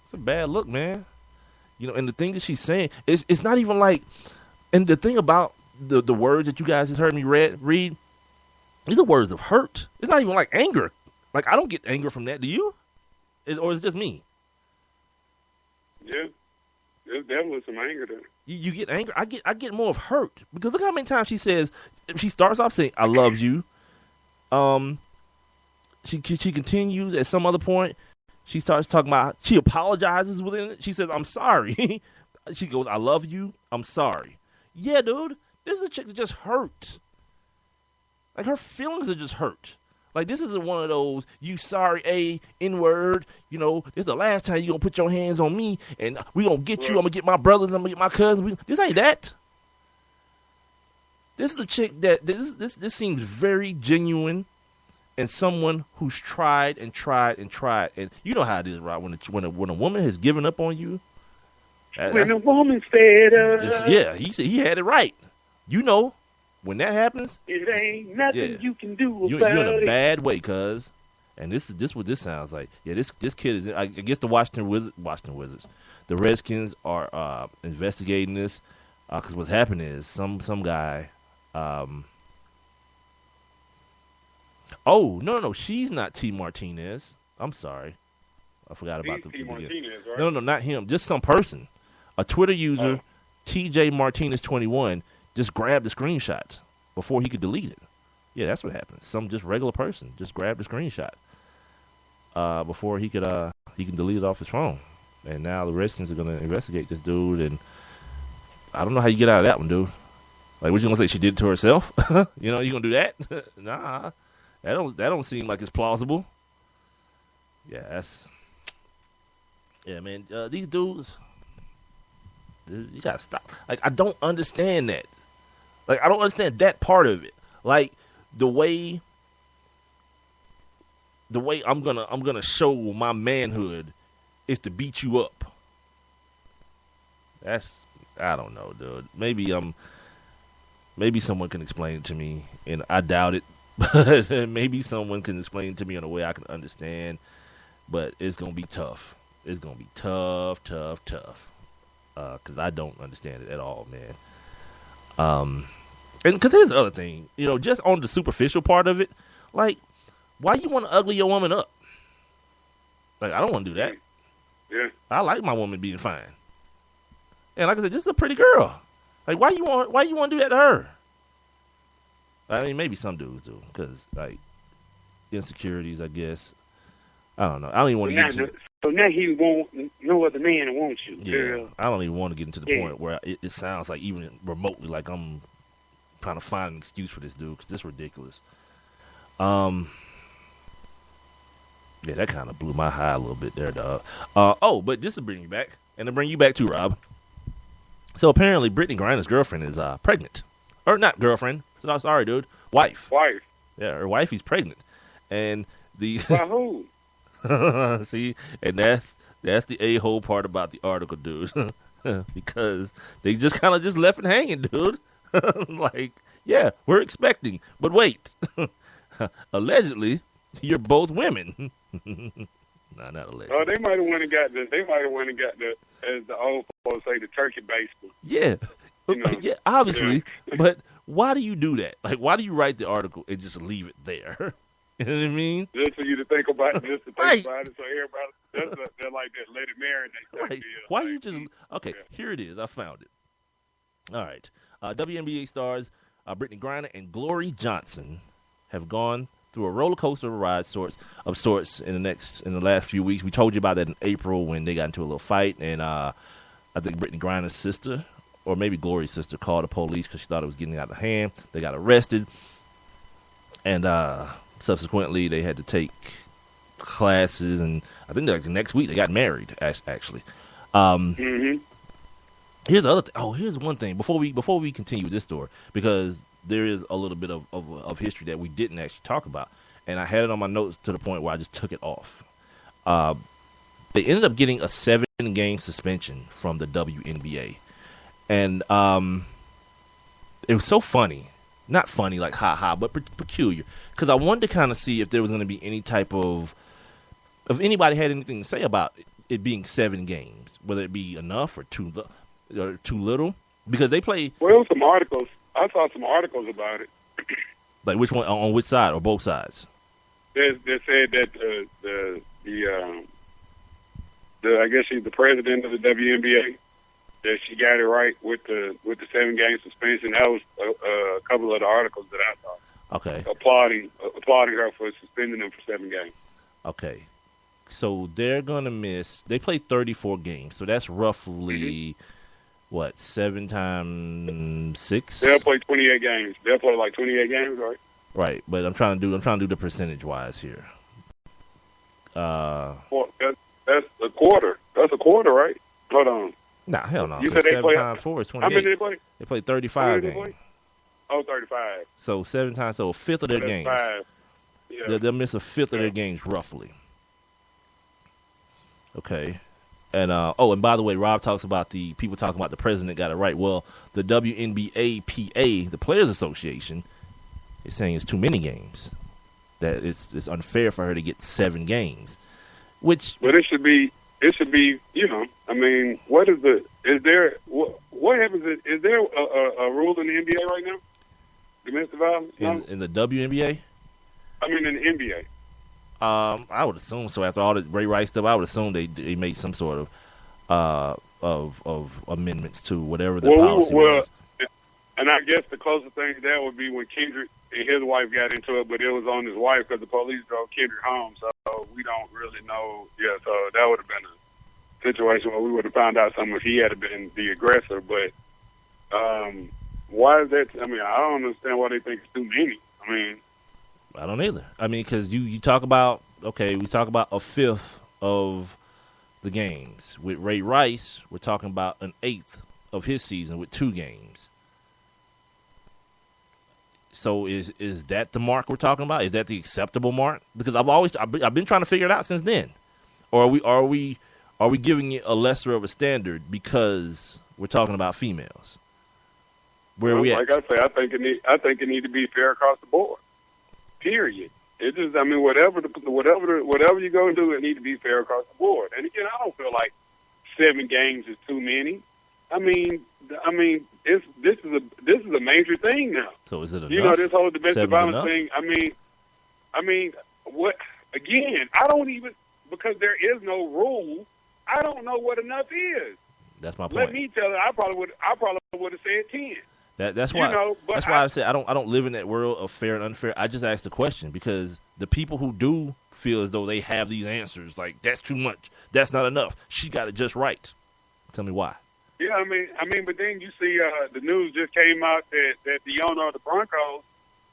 It's a bad look, man. You know, and the thing that she's saying, it's not even like, and the thing about the words that you guys just heard me read, these are words of hurt. It's not even like anger. Like, I don't get anger from that. Do you? Or is it just me? Yeah. There's definitely some anger there. You get anger. I get more of hurt. Because look how many times she says, she starts off saying, I love you. She continues at some other point. She starts talking about, she apologizes within it. She says, I'm sorry. She goes, I love you. I'm sorry. Yeah, dude. This is a chick that just hurt. Like, her feelings are just hurt. Like, this isn't one of those, you sorry, N-word, you know, this is the last time you going to put your hands on me, and we going to get you, I'm going to get my brothers, I'm going to get my cousins. This ain't that. This is a chick that, this seems very genuine, and someone who's tried and tried and tried. And you know how it is, right? When a woman has given up on you. When a woman's fed up. Yeah, he had it right. You know. When that happens, it ain't nothing you can do about it. You're in a bad way, cuz. And this is what this sounds like. Yeah, this kid is. I guess the Washington Wizards, the Redskins are investigating this because what's happened is some guy. Oh no, she's not T. Martinez. I'm sorry, I forgot about the T. Martinez, right? No, not him. Just some person, a Twitter user, TJ Martinez 21. Just grabbed the screenshot before he could delete it. Yeah, that's what happened. Some just regular person just grabbed the screenshot before he can delete it off his phone. And now the Redskins are going to investigate this dude. And I don't know how you get out of that one, dude. Like, what you gonna say? She did it to herself? You know, you gonna do that? Nah, that don't seem like it's plausible. Yeah, man. These dudes, you gotta stop. Like, I don't understand that. Like, I don't understand that part of it. Like, the way I'm gonna show my manhood is to beat you up. I don't know, dude. Maybe someone can explain it to me, and I doubt it. But maybe someone can explain it to me in a way I can understand. But it's gonna be tough. It's gonna be tough. Because I don't understand it at all, man. And because here's the other thing, you know, just on the superficial part of it, like, why you want to ugly your woman up? Like, I don't want to do that. Yeah. I like my woman being fine. And like I said, just a pretty girl. Like, why you want to do that to her? I mean, maybe some dudes do, because, like, insecurities, I guess. I don't know. I don't even want to get into. So now he won't. No other man wants you. Yeah. Girl. I don't even want to get into the point where it sounds like even remotely like I'm trying to find an excuse for this dude, because this is ridiculous. Yeah, that kind of blew my high a little bit there, dog. But just to bring you back, and to bring you back too, Rob. So apparently, Brittany Griner's girlfriend is pregnant, or not girlfriend. Sorry, dude, wife. Yeah, her wife is pregnant, and the by who? See, and that's the a-hole part about the article, dude. Because they just kind of just left it hanging, dude. Like, yeah, we're expecting, but wait, allegedly, you're both women. Nah, not allegedly. Oh, they might have went and got the, as the old folks say, the turkey baseball. Yeah, you know? Yeah, obviously. Yeah. But why do you do that? Like, why do you write the article and just leave it there? You know what I mean? Just for you to think about it, about it, so everybody, they're like that, let it marinate. Right. Why you just, okay, Here it is. I found it. All right. WNBA stars Brittany Griner and Glory Johnson have gone through a roller coaster ride of sorts in the last few weeks. We told you about that in April when they got into a little fight, and I think Brittany Griner's sister, or maybe Glory's sister, called the police because she thought it was getting out of hand. They got arrested, and subsequently they had to take classes, and I think like the next week they got married. Actually, Here's the other thing. Here's one thing before we continue with this story, because there is a little bit of history that we didn't actually talk about, and I had it on my notes to the point where I just took it off. They ended up getting a 7-game suspension from the WNBA, and it was so funny. Not funny like ha-ha, but peculiar, because I wanted to kind of see if there was going to be any type of if anybody had anything to say about it being 7 games, whether it be enough or too little, because they play. Well, some articles. I saw some articles about it. Like which one, on which side, or both sides? They said that I guess she's the president of the WNBA, that she got it right with the 7-game suspension. That was a couple of the articles that I saw. Okay. Applauding her for suspending them for 7 games. Okay. So they're gonna miss. They play 34 games, so that's roughly what, 7 times 6? They'll play 28 games. They'll play like 28 games, right? Right, but I'm trying to do the percentage wise here. Well, that's a quarter. That's a quarter, right? Hold on. Nah, hell no. You said they 7 play times 4 is 28. How many did they play? They play 35 They games. play? Oh, 35. So 7 times, so a fifth of their That's games. 5. Yeah. They'll miss a fifth of their games roughly. Okay. And and by the way, Rob talks about the people talking about the president got it right. Well, the WNBA PA, the Players Association, is saying it's too many games. That it's unfair for her to get 7 games. Which, but it should be, I mean, what happens, is there a rule in the NBA right now? Domestic violence? in the WNBA? I mean, in the NBA. I would assume so. After all the Ray Rice stuff, I would assume they made some sort of amendments to whatever the policy was. And I guess the closest thing to that would be when Kendrick and his wife got into it, but it was on his wife because the police drove Kendrick home. So we don't really know. Yeah, so that would have been a situation where we would have found out something if he had been the aggressor. But why is that? I mean, I don't understand why they think it's too many. I mean, I don't either. I mean, because you talk about, we talk about a fifth of the games. With Ray Rice, we're talking about an eighth of his season with 2 games. So is that the mark we're talking about? Is that the acceptable mark? Because I've been trying to figure it out since then. Or are we giving it a lesser of a standard because we're talking about females? Where are we at? Like I say, I think it need to be fair across the board. Period. It just, I mean, whatever you go and do, it need to be fair across the board. And again, I don't feel like 7 games is too many. I mean, this is a major thing now. So is it enough? You know, this whole domestic violence enough? thing. I mean, what? Again, I don't even, because there is no rule. I don't know what enough is. That's my point. Let me tell you, I probably would have said 10. That's why. That's why I said I don't live in that world of fair and unfair. I just asked the question because the people who do feel as though they have these answers, like that's too much, that's not enough, she got it just right. Tell me why. Yeah, I mean, but then you see the news just came out that the owner of the Broncos,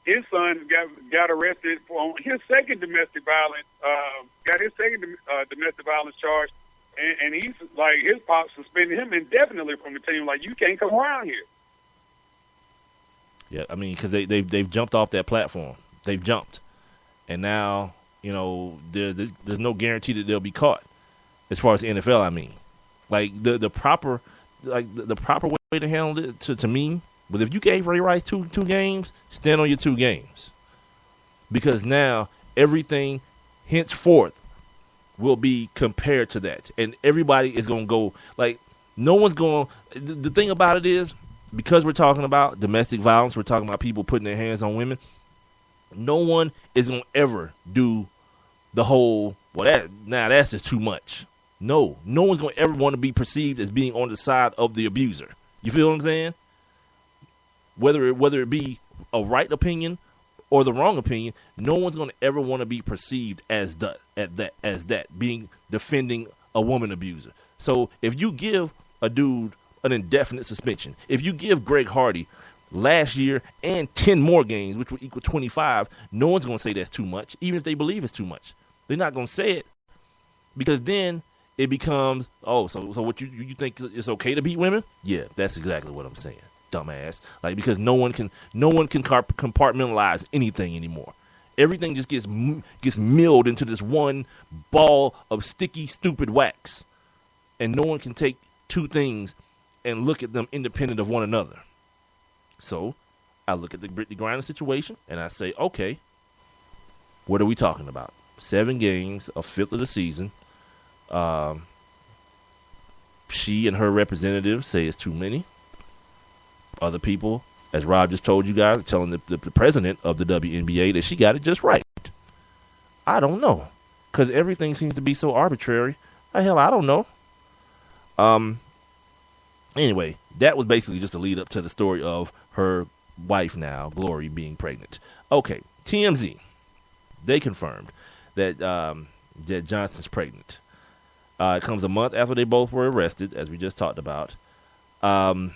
his son got arrested for his second domestic violence. Got his second domestic violence charge, and he's like his pops suspended him indefinitely from the team. Like, you can't come around here. Yeah, I mean, because they've jumped off that platform. They've jumped, and now there's no guarantee that they'll be caught. As far as the NFL, I mean, like the proper way to handle it to me was if you gave Ray Rice two games, stand on your 2 games, because now everything henceforth will be compared to that, and everybody is going to go like no one's going. The thing about it is, because we're talking about domestic violence, we're talking about people putting their hands on women, no one is going to ever do the whole, that's just too much. No one's going to ever want to be perceived as being on the side of the abuser. You feel what I'm saying? Whether it be a right opinion or the wrong opinion, no one's going to ever want to be perceived as being defending a woman abuser. So if you give a dude an indefinite suspension, if you give Greg Hardy last year and 10 more games, which would equal 25, no one's going to say that's too much, even if they believe it's too much. They're not going to say it, because then it becomes, so what you think it's okay to beat women? Yeah, that's exactly what I'm saying, dumbass. Like, because no one can compartmentalize anything anymore. Everything just gets milled into this one ball of sticky, stupid wax, and no one can take 2 things and look at them independent of one another. So I look at the Brittany Griner situation and I say, okay, what are we talking about? 7 games, a fifth of the season. She and her representatives say it's too many. Other people, as Rob just told you guys, are telling the president of the WNBA that she got it just right. I don't know, because everything seems to be so arbitrary. Hell, I don't know. Anyway, that was basically just a lead up to the story of her wife now, Glory, being pregnant. Okay, TMZ, they confirmed that that Johnson's pregnant. It comes a month after they both were arrested, as we just talked about. The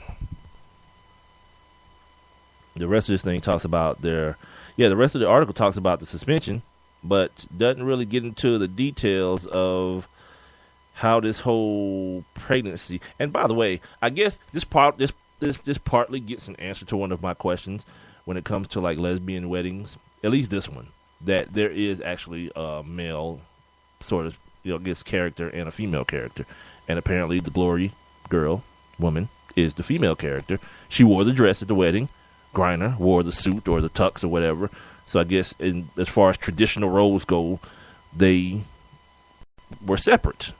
rest of this thing talks about the rest of the article talks about the suspension, but doesn't really get into the details of how this whole pregnancy. And by the way, I guess this partly gets an answer to one of my questions when it comes to like lesbian weddings. At least this one, that there is actually a male sort of gets character and a female character, and apparently the Glory woman is the female character. She wore the dress at the wedding. Griner wore the suit or the tux or whatever. So I guess as far as traditional roles go, they were separate.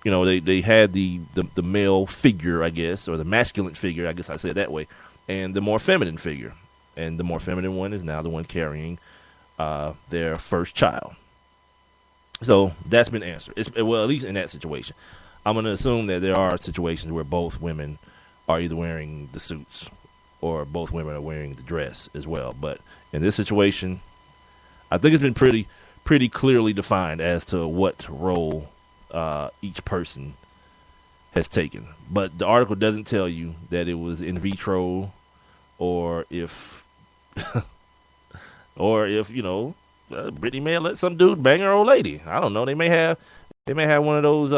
They had the male figure, I guess, or the masculine figure, I guess I say it that way, and the more feminine figure. And the more feminine one is now the one carrying their first child. So that's been answered. At least in that situation. I'm going to assume that there are situations where both women are either wearing the suits or both women are wearing the dress as well. But in this situation, I think it's been pretty clearly defined as to what role each person has taken. But the article doesn't tell you that it was in vitro or if Brittany may have let some dude bang her old lady. I don't know. They may have one of those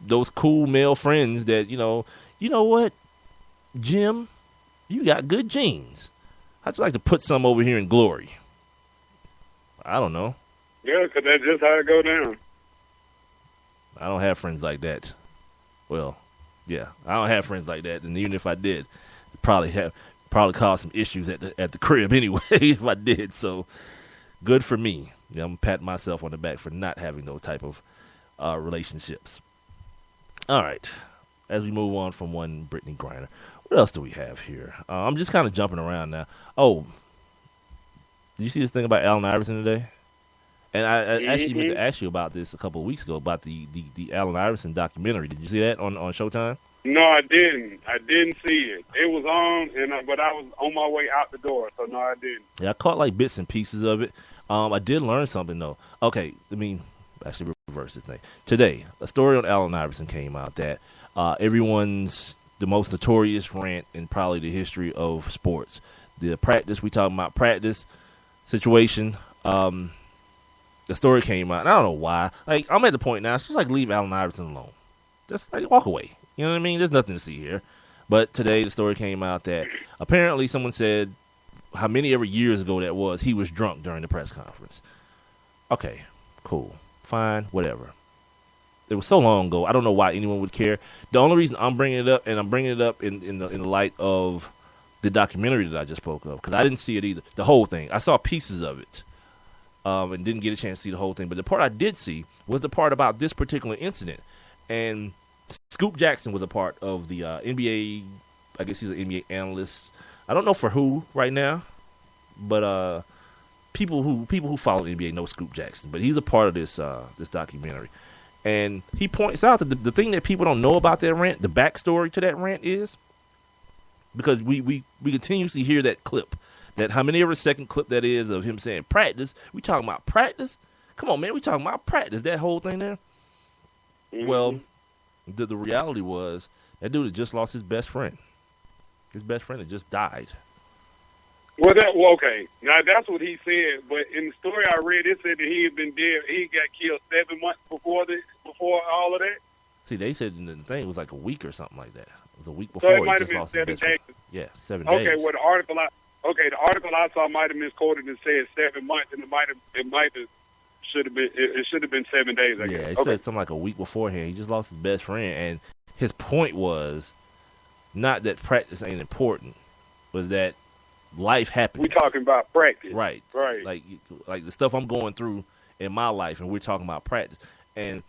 those cool male friends that you know what, Jim, you got good genes. How'd you like to put some over here in Glory? I don't know. Yeah, because that's just how it go down. I don't have friends like that. Well, yeah, I don't have friends like that, and even if I did, it'd probably cause some issues at the crib anyway if I did. So good for me. I'm patting myself on the back for not having those type of relationships. All right, as we move on from one Brittany Griner, what else do we have here? I'm just kind of jumping around now. Oh, did you see this thing about Allen Iverson today? And I actually meant to ask you about this a couple of weeks ago about the Allen Iverson documentary. Did you see that on Showtime? No, I didn't. I didn't see it. It was on, but I was on my way out the door, so no, I didn't. Yeah, I caught like bits and pieces of it. I did learn something though. Okay, actually reverse this thing. Today, a story on Allen Iverson came out that the most notorious rant in probably the history of sports. The practice, we talking about practice situation. The story came out, and I don't know why. Like, I'm at the point now, it's just like leave Allen Iverson alone. Just like walk away. You know what I mean? There's nothing to see here. But today the story came out that apparently someone said how many ever years ago that was, he was drunk during the press conference. Okay, cool, fine, whatever. It was so long ago, I don't know why anyone would care. The only reason I'm bringing it up, and I'm bringing it up in the light of the documentary that I just spoke of, because I didn't see it either, the whole thing. I saw pieces of it. And didn't get a chance to see the whole thing. But the part I did see was the part about this particular incident. And Scoop Jackson was a part of the NBA. I guess he's an NBA analyst. I don't know for who right now, but people who follow the NBA know Scoop Jackson. But he's a part of this documentary. And he points out that the thing that people don't know about that rant, the backstory to that rant is, because we continuously hear that clip. That how many ever second clip that is of him saying practice. We talking about practice? Come on, man. We talking about practice. That whole thing there. Mm-hmm. Well, the reality was that dude had just lost his best friend. His best friend had just died. Well, okay. Now that's what he said. But in the story I read, it said that he had been dead. He got killed 7 months before all of that. See, they said in the thing it was like a week or something like that. It was a week before he just lost his best friend. Yeah, 7 days. Okay, well the article I saw might have misquoted and said 7 months, and it should have been 7 days. I guess. Yeah, it said something like a week beforehand. He just lost his best friend, and his point was not that practice ain't important, but that life happens. We talking about practice. Right. Right. Like the stuff I'm going through in my life, and we're talking about practice. And